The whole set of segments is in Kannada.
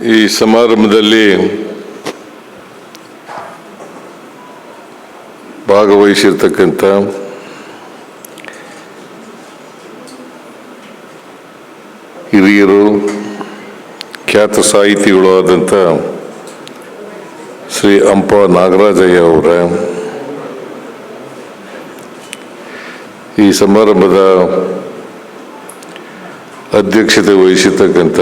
ಈ ಸಮಾರಂಭದಲ್ಲಿ ಭಾಗವಹಿಸಿರ್ತಕ್ಕಂಥ ಹಿರಿಯರು, ಖ್ಯಾತ ಸಾಹಿತಿಗಳು ಆದಂಥ ಶ್ರೀ ಅಂಪ ನಾಗರಾಜಯ್ಯ ಅವರ, ಈ ಸಮಾರಂಭದ ಅಧ್ಯಕ್ಷತೆ ವಹಿಸಿರ್ತಕ್ಕಂಥ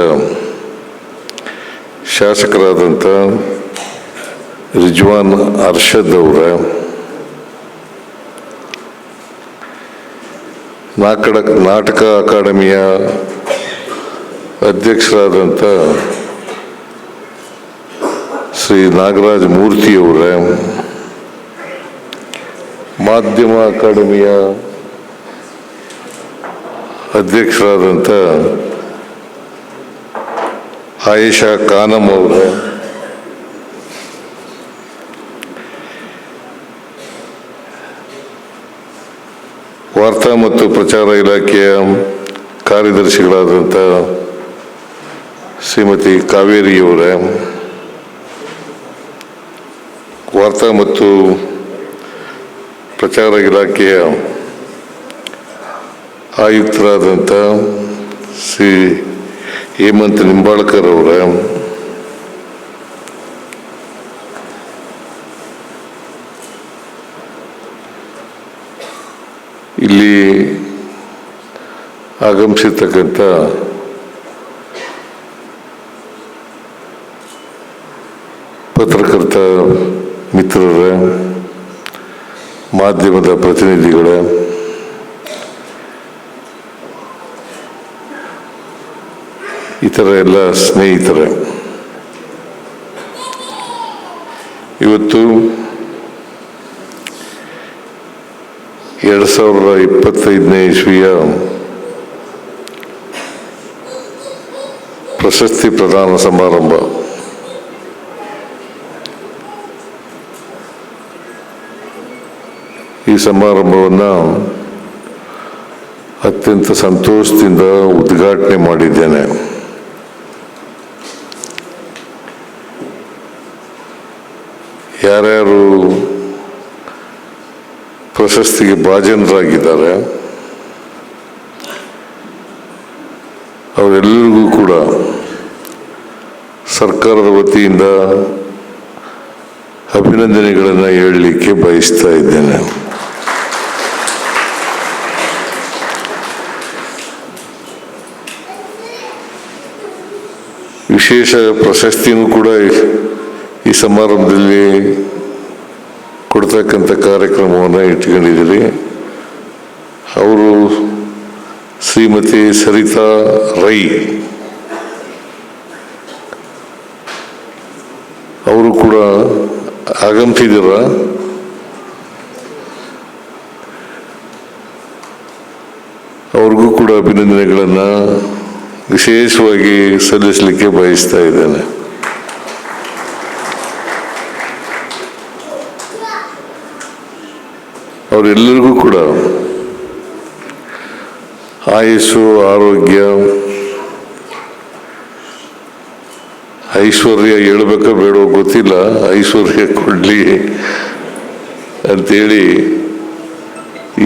ಶಾಸಕರಾದಂಥ ರಿಜ್ವಾನ್ ಅರ್ಷದ್ ಅವರ, ನಾಟಕ ಅಕಾಡೆಮಿಯ ಅಧ್ಯಕ್ಷರಾದಂಥ ಶ್ರೀ ನಾಗರಾಜ್ ಮೂರ್ತಿಯವರ, ಮಾಧ್ಯಮ ಅಕಾಡೆಮಿಯ ಅಧ್ಯಕ್ಷರಾದಂಥ ಆಯಿಷಾ ಖಾನಂ ಅವರ, ವಾರ್ತಾ ಮತ್ತು ಪ್ರಚಾರ ಇಲಾಖೆಯ ಕಾರ್ಯದರ್ಶಿಗಳಾದಂಥ ಶ್ರೀಮತಿ ಕಾವೇರಿಯವರ, ವಾರ್ತಾ ಮತ್ತು ಪ್ರಚಾರ ಇಲಾಖೆಯ ಆಯುಕ್ತರಾದಂಥ ಶ್ರೀ ಹೇಮಂತ್ ನಿಂಬಾಳ್ಕರ್ ಅವರ, ಇಲ್ಲಿ ಆಗಮಿಸಿರ್ತಕ್ಕಂಥ ಪತ್ರಕರ್ತ ಮಿತ್ರರ, ಮಾಧ್ಯಮದ ಪ್ರತಿನಿಧಿಗಳ, ಇತರ ಎಲ್ಲ ಸ್ನೇಹಿತರೆ, ಇವತ್ತು 2025ನೇ ಇಸ್ವಿಯ ಪ್ರಶಸ್ತಿ ಪ್ರದಾನ ಸಮಾರಂಭ. ಈ ಸಮಾರಂಭವನ್ನು ಅತ್ಯಂತ ಸಂತೋಷದಿಂದ ಉದ್ಘಾಟನೆ ಮಾಡಿದ್ದೇನೆ. ಯಾರ್ಯಾರು ಪ್ರಶಸ್ತಿಗೆ ಭಾಜನರಾಗಿದ್ದಾರೆ ಅವರೆಲ್ಲರಿಗೂ ಕೂಡ ಸರ್ಕಾರದ ವತಿಯಿಂದ ಅಭಿನಂದನೆಗಳನ್ನು ಹೇಳಲಿಕ್ಕೆ ಬಯಸ್ತಾ ಇದ್ದೇನೆ. ವಿಶೇಷ ಪ್ರಶಸ್ತಿನೂ ಕೂಡ ಈ ಸಮಾರಂಭದಲ್ಲಿ ಕೊಡ್ತಕ್ಕಂಥ ಕಾರ್ಯಕ್ರಮವನ್ನು ಇಟ್ಕೊಂಡಿದ್ದೀರಿ. ಅವರು ಶ್ರೀಮತಿ ಸರಿತಾ ರೈ ಅವರು ಕೂಡ ಆಗಮಿಸಿದ್ದೀರ. ಅವ್ರಿಗೂ ಕೂಡ ಅಭಿನಂದನೆಗಳನ್ನು ವಿಶೇಷವಾಗಿ ಸಲ್ಲಿಸಲಿಕ್ಕೆ ಬಯಸ್ತಾ ಇದ್ದೇನೆ. ಅವರೆಲ್ಲರಿಗೂ ಕೂಡ ಆಯುಸ್ಸು, ಆರೋಗ್ಯ, ಐಶ್ವರ್ಯ ಹೇಳಬೇಕೋ ಬೇಡೋ ಗೊತ್ತಿಲ್ಲ, ಐಶ್ವರ್ಯ ಕೊಡಲಿ ಅಂತೇಳಿ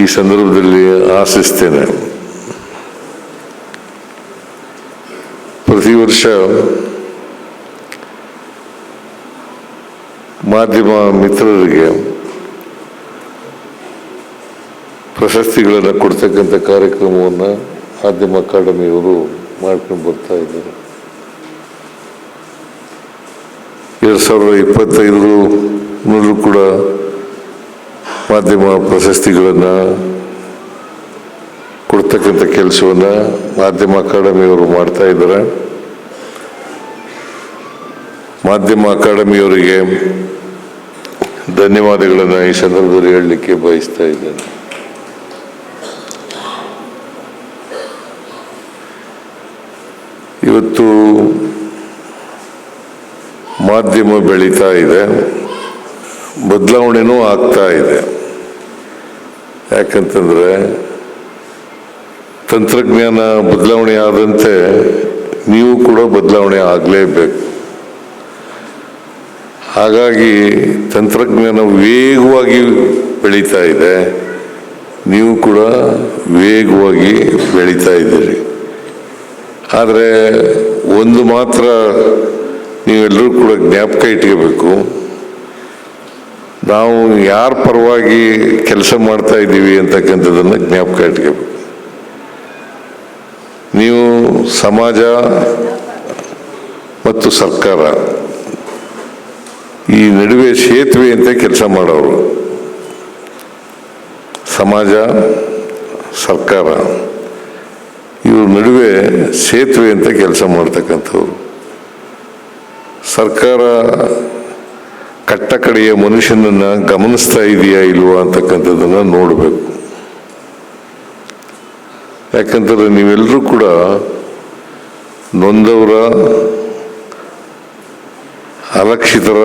ಈ ಸಂದರ್ಭದಲ್ಲಿ ಆಶಿಸ್ತೇನೆ. ಪ್ರತಿ ವರ್ಷ ಮಾಧ್ಯಮ ಮಿತ್ರರಿಗೆ ಪ್ರಶಸ್ತಿಗಳನ್ನು ಕೊಡ್ತಕ್ಕಂಥ ಕಾರ್ಯಕ್ರಮವನ್ನು ಮಾಧ್ಯಮ ಅಕಾಡೆಮಿಯವರು ಮಾಡ್ಕೊಂಡು ಬರ್ತಾ ಇದ್ದಾರೆ. 2025 ಕೂಡ ಮಾಧ್ಯಮ ಪ್ರಶಸ್ತಿಗಳನ್ನು ಕೊಡ್ತಕ್ಕಂಥ ಕೆಲಸವನ್ನು ಮಾಧ್ಯಮ ಅಕಾಡೆಮಿಯವರು ಮಾಡ್ತಾ ಇದ್ದಾರೆ. ಮಾಧ್ಯಮ ಅಕಾಡೆಮಿಯವರಿಗೆ ಧನ್ಯವಾದಗಳನ್ನು ಈ ಸಂದರ್ಭದಲ್ಲಿ ಹೇಳಲಿಕ್ಕೆ ಬಯಸ್ತಾ ಇದ್ದೇನೆ. ಇವತ್ತು ಮಾಧ್ಯಮ ಬೆಳೀತಾ ಇದೆ, ಬದಲಾವಣೆನೂ ಆಗ್ತಾ ಇದೆ. ಯಾಕಂತಂದರೆ ತಂತ್ರಜ್ಞಾನ ಬದಲಾವಣೆ ಆದಂತೆ ನೀವು ಕೂಡ ಬದಲಾವಣೆ ಆಗಲೇಬೇಕು. ಹಾಗಾಗಿ ತಂತ್ರಜ್ಞಾನ ವೇಗವಾಗಿ ಬೆಳೀತಾ ಇದೆ, ನೀವು ಕೂಡ ವೇಗವಾಗಿ ಬೆಳೀತಾ ಇದ್ದೀರಿ. ಆದರೆ ಒಂದು ಮಾತ್ರ ನೀವೆಲ್ಲರೂ ಕೂಡ ಜ್ಞಾಪಕ ಇಟ್ಕೋಬೇಕು, ನಾವು ಯಾರ ಪರವಾಗಿ ಕೆಲಸ ಮಾಡ್ತಾ ಇದ್ದೀವಿ ಅಂತಕ್ಕಂಥದ್ದನ್ನು ಜ್ಞಾಪಕ ಇಟ್ಕೋಬೇಕು. ನೀವು ಸಮಾಜ ಮತ್ತು ಸರ್ಕಾರ ಈ ನಡುವೆ ಸೇತುವೆ ಅಂತ ಕೆಲಸ ಮಾಡೋರು. ಸಮಾಜ, ಸರ್ಕಾರ ಇವ್ರ ನಡುವೆ ಸೇತುವೆ ಅಂತ ಕೆಲಸ ಮಾಡ್ತಕ್ಕಂಥವ್ರು. ಸರ್ಕಾರ ಕಟ್ಟ ಕಡೆಯ ಮನುಷ್ಯನನ್ನು ಗಮನಿಸ್ತಾ ಇದೆಯಾ ಇಲ್ವಾ ಅಂತಕ್ಕಂಥದ್ದನ್ನು ನೋಡಬೇಕು. ಯಾಕಂತಂದ್ರೆ ನೀವೆಲ್ಲರೂ ಕೂಡ ನೊಂದವರ, ಅಲಕ್ಷಿತರ,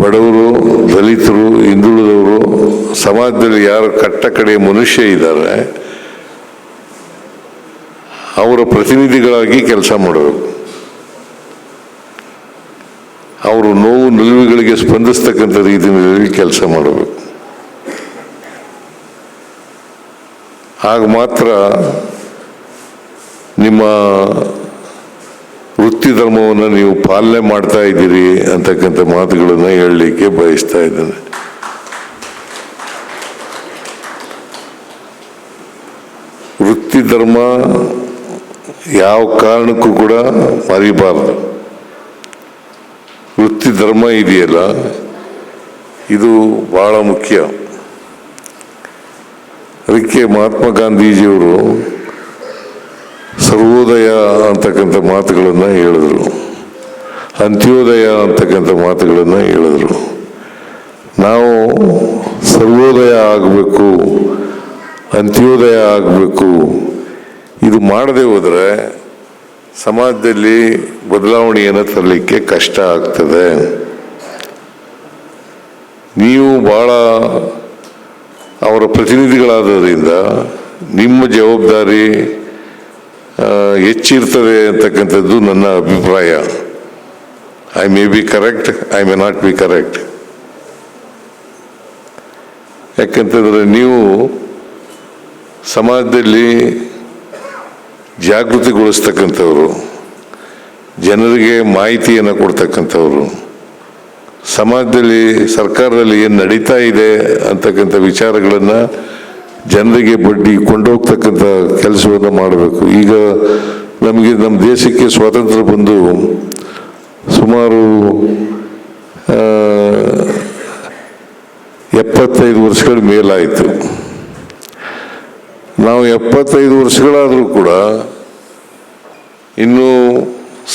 ಬಡವರು, ದಲಿತರು, ಹಿಂದುಳಿದವರು, ಸಮಾಜದಲ್ಲಿ ಯಾರು ಕಟ್ಟ ಕಡೆಯ ಮನುಷ್ಯ ಇದ್ದಾರೆ ಅವರ ಪ್ರತಿನಿಧಿಗಳಾಗಿ ಕೆಲಸ ಮಾಡಬೇಕು. ಅವರು ನೋವು ನಿಲುವುಗಳಿಗೆ ಸ್ಪಂದಿಸ್ತಕ್ಕಂಥ ರೀತಿಯಲ್ಲಿ ಕೆಲಸ ಮಾಡಬೇಕು. ಆಗ ಮಾತ್ರ ನಿಮ್ಮ ವೃತ್ತಿ ಧರ್ಮವನ್ನು ನೀವು ಪಾಲನೆ ಮಾಡ್ತಾ ಇದ್ದೀರಿ ಅಂತಕ್ಕಂಥ ಮಾತುಗಳನ್ನು ಹೇಳಲಿಕ್ಕೆ ಬಯಸ್ತಾ ಇದ್ದೇನೆ. ವೃತ್ತಿ ಧರ್ಮ ಯಾವ ಕಾರಣಕ್ಕೂ ಕೂಡ ಮರಿಬಾರದು. ವೃತ್ತಿ ಧರ್ಮ ಇದೆಯಲ್ಲ, ಇದು ಬಹಳ ಮುಖ್ಯ. ಅದಕ್ಕೆ ಮಹಾತ್ಮ ಗಾಂಧೀಜಿಯವರು ಸರ್ವೋದಯ ಅಂತಕ್ಕಂಥ ಮಾತುಗಳನ್ನು ಹೇಳಿದ್ರು, ಅಂತ್ಯೋದಯ ಅಂತಕ್ಕಂಥ ಮಾತುಗಳನ್ನು ಹೇಳಿದ್ರು. ನಾವು ಸರ್ವೋದಯ ಆಗಬೇಕು, ಅಂತ್ಯೋದಯ ಆಗಬೇಕು. ಇದು ಮಾಡದೆ ಹೋದರೆ ಸಮಾಜದಲ್ಲಿ ಬದಲಾವಣೆಯನ್ನು ತರಲಿಕ್ಕೆ ಕಷ್ಟ ಆಗ್ತದೆ. ನೀವು ಭಾಳ ಅವರ ಪ್ರತಿನಿಧಿಗಳಾದ್ದರಿಂದ ನಿಮ್ಮ ಜವಾಬ್ದಾರಿ ಹೆಚ್ಚಿರ್ತದೆ ಅಂತಕ್ಕಂಥದ್ದು ನನ್ನ ಅಭಿಪ್ರಾಯ. I may be correct, I may not be correct. ಯಾಕಂತಂದರೆ ನೀವು ಸಮಾಜದಲ್ಲಿ ಜಾಗೃತಿಗೊಳಿಸ್ತಕ್ಕಂಥವ್ರು, ಜನರಿಗೆ ಮಾಹಿತಿಯನ್ನು ಕೊಡ್ತಕ್ಕಂಥವ್ರು, ಸಮಾಜದಲ್ಲಿ ಸರ್ಕಾರದಲ್ಲಿ ಏನು ನಡೀತಾ ಇದೆ ಅಂತಕ್ಕಂಥ ವಿಚಾರಗಳನ್ನು ಜನರಿಗೆ ಬಡ್ಡಿ ಕೊಂಡೋಗ್ತಕ್ಕಂಥ ಕೆಲಸವನ್ನು ಮಾಡಬೇಕು. ಈಗ ನಮಗೆ ನಮ್ಮ ದೇಶಕ್ಕೆ ಸ್ವಾತಂತ್ರ್ಯ ಬಂದು ಸುಮಾರು 75 ವರ್ಷಗಳ ಮೇಲಾಯಿತು. ನಾವು 75 ವರ್ಷಗಳಾದರೂ ಕೂಡ ಇನ್ನೂ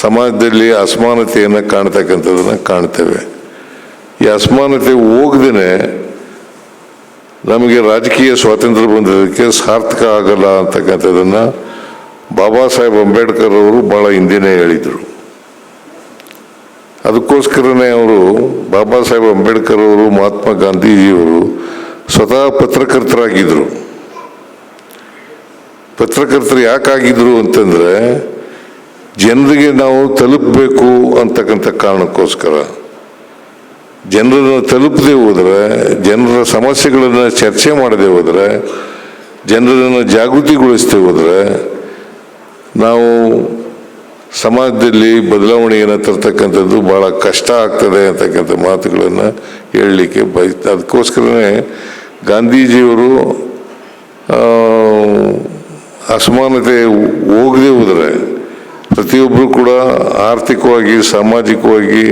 ಸಮಾಜದಲ್ಲಿ ಅಸಮಾನತೆಯನ್ನು ಕಾಣ್ತಕ್ಕಂಥದ್ದನ್ನು ಕಾಣ್ತೇವೆ. ಈ ಅಸಮಾನತೆ ಹೋಗದೇ ನಮಗೆ ರಾಜಕೀಯ ಸ್ವಾತಂತ್ರ್ಯ ಬಂದದಕ್ಕೆ ಸಾರ್ಥಕ ಆಗಲ್ಲ ಅಂತಕ್ಕಂಥದ್ದನ್ನು ಬಾಬಾ ಸಾಹೇಬ್ ಅಂಬೇಡ್ಕರ್ ಅವರು ಭಾಳ ಹಿಂದೆನೇ ಹೇಳಿದರು. ಅದಕ್ಕೋಸ್ಕರನೇ ಅವರು ಬಾಬಾ ಸಾಹೇಬ್ ಅಂಬೇಡ್ಕರ್ ಅವರು, ಮಹಾತ್ಮ ಗಾಂಧೀಜಿಯವರು ಸ್ವತಃ ಪತ್ರಕರ್ತರಾಗಿದ್ದರು. ಪತ್ರಕರ್ತರು ಯಾಕಾಗಿದ್ರು ಅಂತಂದರೆ ಜನರಿಗೆ ನಾವು ತಲುಪಬೇಕು ಅಂತಕ್ಕಂಥ ಕಾರಣಕ್ಕೋಸ್ಕರ. ಜನರನ್ನು ತಲುಪದೆ ಹೋದರೆ, ಜನರ ಸಮಸ್ಯೆಗಳನ್ನು ಚರ್ಚೆ ಮಾಡದೆ ಹೋದರೆ, ಜನರನ್ನು ಜಾಗೃತಿಗೊಳಿಸದೆ ಹೋದರೆ ನಾವು ಸಮಾಜದಲ್ಲಿ ಬದಲಾವಣೆಯನ್ನು ತರ್ತಕ್ಕಂಥದ್ದು ಭಾಳ ಕಷ್ಟ ಆಗ್ತದೆ ಅಂತಕ್ಕಂಥ ಮಾತುಗಳನ್ನು ಹೇಳಲಿಕ್ಕೆ ಅದಕ್ಕೋಸ್ಕರನೇ ಗಾಂಧೀಜಿಯವರು ಅಸಮಾನತೆ ಹೋಗದೆ ಹೋದರೆ, ಪ್ರತಿಯೊಬ್ಬರು ಕೂಡ ಆರ್ಥಿಕವಾಗಿ, ಸಾಮಾಜಿಕವಾಗಿ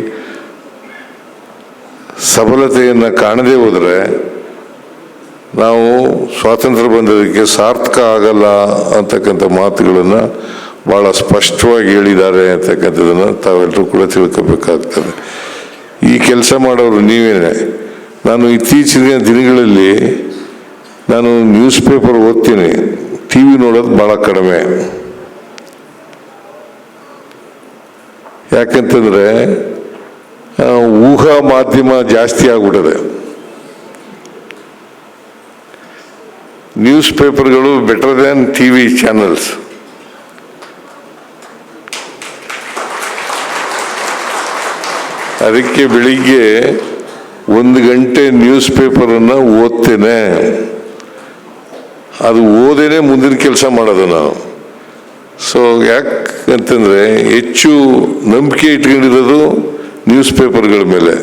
ಸಬಲತೆಯನ್ನು ಕಾಣದೇ ಹೋದರೆ ನಾವು ಸ್ವಾತಂತ್ರ್ಯ ಬಂದದಕ್ಕೆ ಸಾರ್ಥಕ ಆಗಲ್ಲ ಅಂತಕ್ಕಂಥ ಮಾತುಗಳನ್ನು ಭಾಳ ಸ್ಪಷ್ಟವಾಗಿ ಹೇಳಿದ್ದಾರೆ ಅಂತಕ್ಕಂಥದ್ದನ್ನು ತಾವೆಲ್ಲರೂ ಕೂಡ ತಿಳ್ಕೋಬೇಕಾಗ್ತದೆ. ಈ ಕೆಲಸ ಮಾಡೋರು ನೀವೇನೆ. ನಾನು ಇತ್ತೀಚಿನ ದಿನಗಳಲ್ಲಿ ನಾನು ನ್ಯೂಸ್ ಪೇಪರ್ ಓದ್ತೀನಿ, ಟಿ ವಿ ನೋಡೋದು ಭಾಳ ಕಡಿಮೆ. ಯಾಕಂತಂದರೆ ಊಹಾ ಮಾಧ್ಯಮ ಜಾಸ್ತಿ ಆಗ್ಬಿಟ್ಟಿದೆ. ನ್ಯೂಸ್ ಪೇಪರ್ಗಳು better than T V channels. ಅದಕ್ಕೆ ಬೆಳಿಗ್ಗೆ 1 ಗಂಟೆ ನ್ಯೂಸ್ ಪೇಪರನ್ನು ಓದ್ತೇನೆ. ಅದು ಓದೇನೆ ಮುಂದಿನ ಕೆಲಸ ಮಾಡೋದು ನಾವು. ಸೊ ಯಾಕಂತಂದರೆ ಹೆಚ್ಚು ನಂಬಿಕೆ ಇಟ್ಕೊಂಡಿರೋದು ನ್ಯೂಸ್ ಪೇಪರ್ಗಳ ಮೇಲೆ.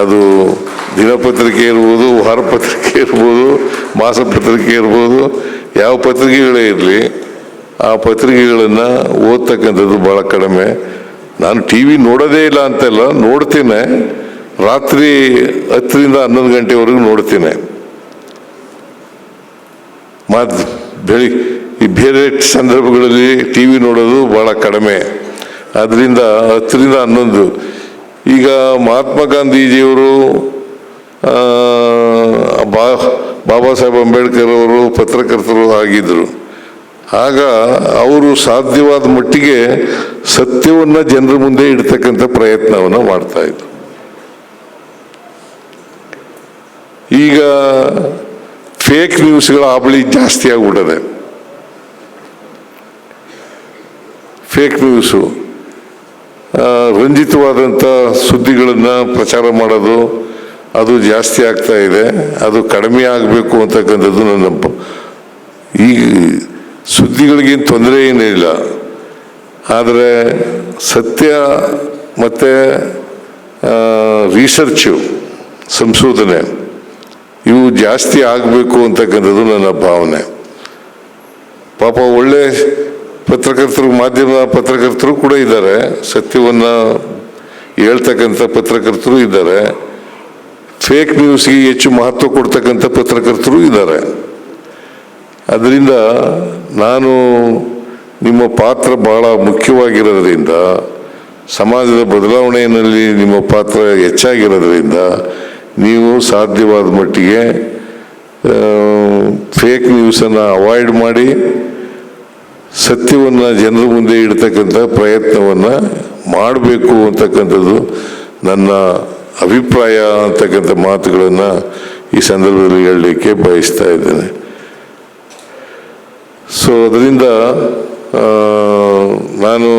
ಅದು ದಿನಪತ್ರಿಕೆ ಇರ್ಬೋದು, ವಾರಪತ್ರಿಕೆ ಇರ್ಬೋದು, ಮಾಸಪತ್ರಿಕೆ ಇರ್ಬೋದು, ಯಾವ ಪತ್ರಿಕೆಗಳೇ ಇರಲಿ, ಆ ಪತ್ರಿಕೆಗಳನ್ನು ಓದ್ತಕ್ಕಂಥದ್ದು ಭಾಳ ಕಡಿಮೆ. ನಾನು ಟಿ ವಿ ನೋಡೋದೇ ಇಲ್ಲ ಅಂತೆಲ್ಲ, ನೋಡ್ತೇನೆ. ರಾತ್ರಿ 10ರಿಂದ 11 ಗಂಟೆವರೆಗೂ ನೋಡ್ತೇನೆ. ಈ ಬೇರೆ ಸಂದರ್ಭಗಳಲ್ಲಿ ಟಿ ವಿ ನೋಡೋದು ಭಾಳ ಕಡಿಮೆ. ಅದರಿಂದ 10ರಿಂದ 11. ಈಗ ಮಹಾತ್ಮ ಗಾಂಧೀಜಿಯವರು, ಬಾಬಾ ಸಾಹೇಬ್ ಅಂಬೇಡ್ಕರ್ ಅವರು ಪತ್ರಕರ್ತರು ಆಗಿದ್ದರು. ಆಗ ಅವರು ಸಾಧ್ಯವಾದ ಮಟ್ಟಿಗೆ ಸತ್ಯವನ್ನು ಜನರ ಮುಂದೆ ಇಡ್ತಕ್ಕಂಥ ಪ್ರಯತ್ನವನ್ನು ಮಾಡ್ತಾ ಇದ್ರು. ಈಗ ಫೇಕ್ ನ್ಯೂಸ್ಗಳ ಹಾವಳಿ ಜಾಸ್ತಿ ಆಗಿಬಿಟ್ಟದೆ. ಫೇಕ್ ನ್ಯೂಸು, ರಂಜಿತವಾದಂಥ ಸುದ್ದಿಗಳನ್ನು ಪ್ರಚಾರ ಮಾಡೋದು, ಅದು ಜಾಸ್ತಿ ಆಗ್ತಾ ಇದೆ. ಅದು ಕಡಿಮೆ ಆಗಬೇಕು ಅಂತಕ್ಕಂಥದ್ದು ನನ್ನ. ಈಗ ಸುದ್ದಿಗಳಿಗೇನು ತೊಂದರೆ ಏನಿಲ್ಲ, ಆದರೆ ಸತ್ಯ ಮತ್ತು ರಿಸರ್ಚು, ಸಂಶೋಧನೆ ಇವು ಜಾಸ್ತಿ ಆಗಬೇಕು ಅಂತಕ್ಕಂಥದ್ದು ನನ್ನ ಭಾವನೆ. ಪಾಪ ಒಳ್ಳೆ ಪತ್ರಕರ್ತರು, ಮಾಧ್ಯಮ ಪತ್ರಕರ್ತರು ಕೂಡ ಇದ್ದಾರೆ, ಸತ್ಯವನ್ನು ಹೇಳ್ತಕ್ಕಂಥ ಪತ್ರಕರ್ತರು ಇದ್ದಾರೆ, ಫೇಕ್ ನ್ಯೂಸ್ಗೆ ಹೆಚ್ಚು ಮಹತ್ವ ಕೊಡ್ತಕ್ಕಂಥ ಪತ್ರಕರ್ತರು ಇದ್ದಾರೆ. ಅದರಿಂದ ನಾನು ನಿಮ್ಮ ಪಾತ್ರ ಬಹಳ ಮುಖ್ಯವಾಗಿರೋದ್ರಿಂದ, ಸಮಾಜದ ಬದಲಾವಣೆಯಲ್ಲಿ ನಿಮ್ಮ ಪಾತ್ರ ಹೆಚ್ಚಾಗಿರೋದ್ರಿಂದ ನೀವು ಸಾಧ್ಯವಾದ ಮಟ್ಟಿಗೆ ಫೇಕ್ ನ್ಯೂಸನ್ನು ಅವಾಯ್ಡ್ ಮಾಡಿ ಸತ್ಯವನ್ನು ಜನರ ಮುಂದೆ ಇಡ್ತಕ್ಕಂಥ ಪ್ರಯತ್ನವನ್ನು ಮಾಡಬೇಕು ಅಂತಕ್ಕಂಥದ್ದು ನನ್ನ ಅಭಿಪ್ರಾಯ ಅಂತಕ್ಕಂಥ ಮಾತುಗಳನ್ನು ಈ ಸಂದರ್ಭದಲ್ಲಿ ಹೇಳಲಿಕ್ಕೆ ಬಯಸ್ತಾ ಇದ್ದೇನೆ. ಸೊ ಅದರಿಂದ ನಾನು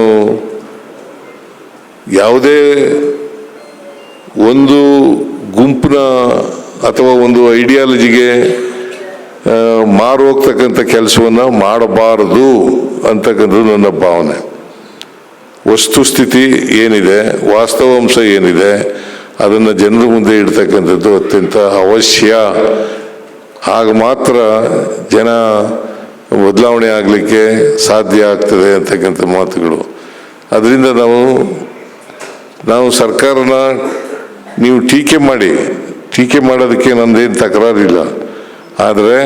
ಯಾವುದೇ ಒಂದು ಗುಂಪಿನ ಅಥವಾ ಒಂದು ಐಡಿಯಾಲಜಿಗೆ ಮಾರು ಹೋಗ್ತಕ್ಕಂಥ ಕೆಲಸವನ್ನು ಮಾಡಬಾರದು ಅಂತಕ್ಕಂಥದ್ದು ನನ್ನ ಭಾವನೆ. ವಸ್ತುಸ್ಥಿತಿ ಏನಿದೆ, ವಾಸ್ತವಾಂಶ ಏನಿದೆ, ಅದನ್ನು ಜನರ ಮುಂದೆ ಇಡ್ತಕ್ಕಂಥದ್ದು ಅತ್ಯಂತ ಅವಶ್ಯ. ಆಗ ಮಾತ್ರ ಜನ ಬದಲಾವಣೆ ಆಗಲಿಕ್ಕೆ ಸಾಧ್ಯ ಆಗ್ತದೆ ಅಂತಕ್ಕಂಥ ಮಾತುಗಳು. ಅದರಿಂದ ನಾವು ಸರ್ಕಾರನ ನೀವು ಟೀಕೆ ಮಾಡೋದಕ್ಕೆ ನಮ್ಮದೇನು ತಕರಾರಿಲ್ಲ, ಆದರೆ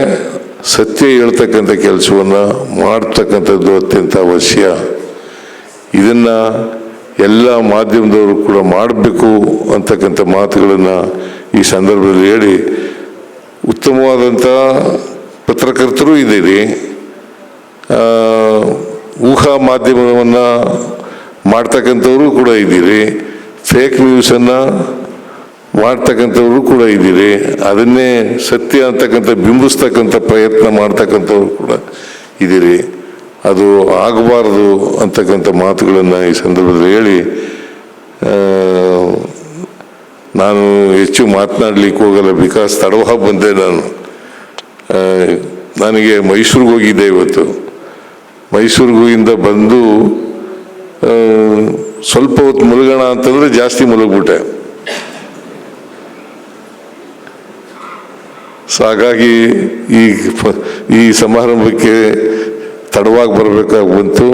ಸತ್ಯ ಹೇಳ್ತಕ್ಕಂಥ ಕೆಲಸವನ್ನು ಮಾಡ್ತಕ್ಕಂಥದ್ದು ಅತ್ಯಂತ ಅವಶ್ಯ. ಇದನ್ನು ಎಲ್ಲ ಮಾಧ್ಯಮದವರು ಕೂಡ ಮಾಡಬೇಕು ಅಂತಕ್ಕಂಥ ಮಾತುಗಳನ್ನು ಈ ಸಂದರ್ಭದಲ್ಲಿ ಹೇಳಿ, ಉತ್ತಮವಾದಂಥ ಪತ್ರಕರ್ತರು ಇದ್ದೀರಿ, ಊಹಾ ಮಾಧ್ಯಮವನ್ನು ಮಾಡ್ತಕ್ಕಂಥವರು ಕೂಡ ಇದ್ದೀರಿ, ಫೇಕ್ ನ್ಯೂಸನ್ನು ಮಾಡ್ತಕ್ಕಂಥವ್ರು ಕೂಡ ಇದ್ದೀರಿ, ಅದನ್ನೇ ಸತ್ಯ ಅಂತಕ್ಕಂಥ ಬಿಂಬಿಸ್ತಕ್ಕಂಥ ಪ್ರಯತ್ನ ಮಾಡ್ತಕ್ಕಂಥವ್ರು ಕೂಡ ಇದ್ದೀರಿ. ಅದು ಆಗಬಾರ್ದು ಅಂತಕ್ಕಂಥ ಮಾತುಗಳನ್ನು ಈ ಸಂದರ್ಭದಲ್ಲಿ ಹೇಳಿ, ನಾನು ಹೆಚ್ಚು ಮಾತನಾಡಲಿಕ್ಕೆ ಹೋಗಲ್ಲ, ಬಿಕಾಸ್ ತಡವಾಗಿ ಬಂದೆ. ನನಗೆ ಮೈಸೂರಿಗೆ ಹೋಗಿದ್ದೆ ಇವತ್ತು. ಮೈಸೂರಿಗಿಂದ ಬಂದು ಸ್ವಲ್ಪ ಹೊತ್ತು ಮಲಗೋಣ ಅಂತಂದರೆ ಜಾಸ್ತಿ ಮಲಗ್ಬಿಟ್ಟೆ. ಸೊ ಹಾಗಾಗಿ ಈ ಸಮಾರಂಭಕ್ಕೆ ತಡವಾಗಿ ಬರಬೇಕಾಗಿ ಬಂತು.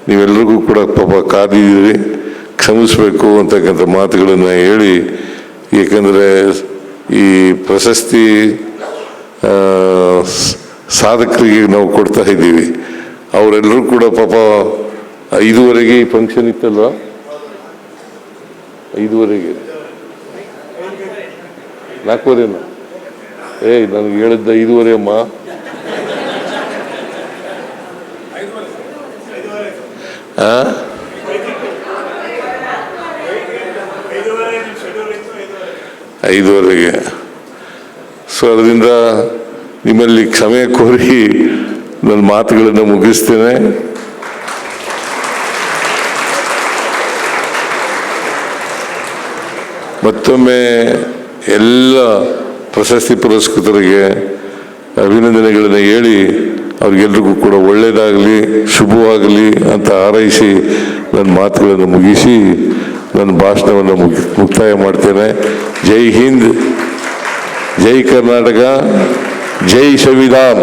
ನೀವೆಲ್ಲರಿಗೂ ಕೂಡ ಪಾಪ ಕಾದಿದ್ದೀರಿ, ಕ್ಷಮಿಸಬೇಕು ಅಂತಕ್ಕಂಥ ಮಾತುಗಳನ್ನು ಹೇಳಿ, ಏಕೆಂದರೆ ಈ ಪ್ರಶಸ್ತಿ ಸಾಧಕರಿಗೆ ನಾವು ಕೊಡ್ತಾ ಇದ್ದೀವಿ. ಅವರೆಲ್ಲರೂ ಕೂಡ ಪಾಪ 5:30 ಈ ಫಂಕ್ಷನ್ ಇತ್ತಲ್ವ, 5:30 4:15 ನನಗೆ ಹೇಳಿದ್ದ 5:30 ಅಮ್ಮ. ಐದುವರೆಗೆ. ಸೊ ಅದರಿಂದ ನಿಮ್ಮಲ್ಲಿ ಕ್ಷಮೆ ಕೋರಿ ನನ್ನ ಮಾತುಗಳನ್ನು ಮುಗಿಸ್ತೇನೆ. ಮತ್ತೊಮ್ಮೆ ಎಲ್ಲ ಪ್ರಶಸ್ತಿ ಪುರಸ್ಕೃತರಿಗೆ ಅಭಿನಂದನೆಗಳನ್ನು ಹೇಳಿ ಅವ್ರಿಗೆಲ್ರಿಗೂ ಕೂಡ ಒಳ್ಳೆಯದಾಗಲಿ, ಶುಭವಾಗಲಿ ಅಂತ ಹಾರೈಸಿ ನನ್ನ ಮಾತುಗಳನ್ನು ಮುಗಿಸಿ ನನ್ನ ಭಾಷಣವನ್ನು ಮುಕ್ತಾಯ ಮಾಡ್ತೇನೆ. ಜೈ ಹಿಂದ್, ಜೈ ಕರ್ನಾಟಕ, ಜೈ ಸಂವಿಧಾನ್.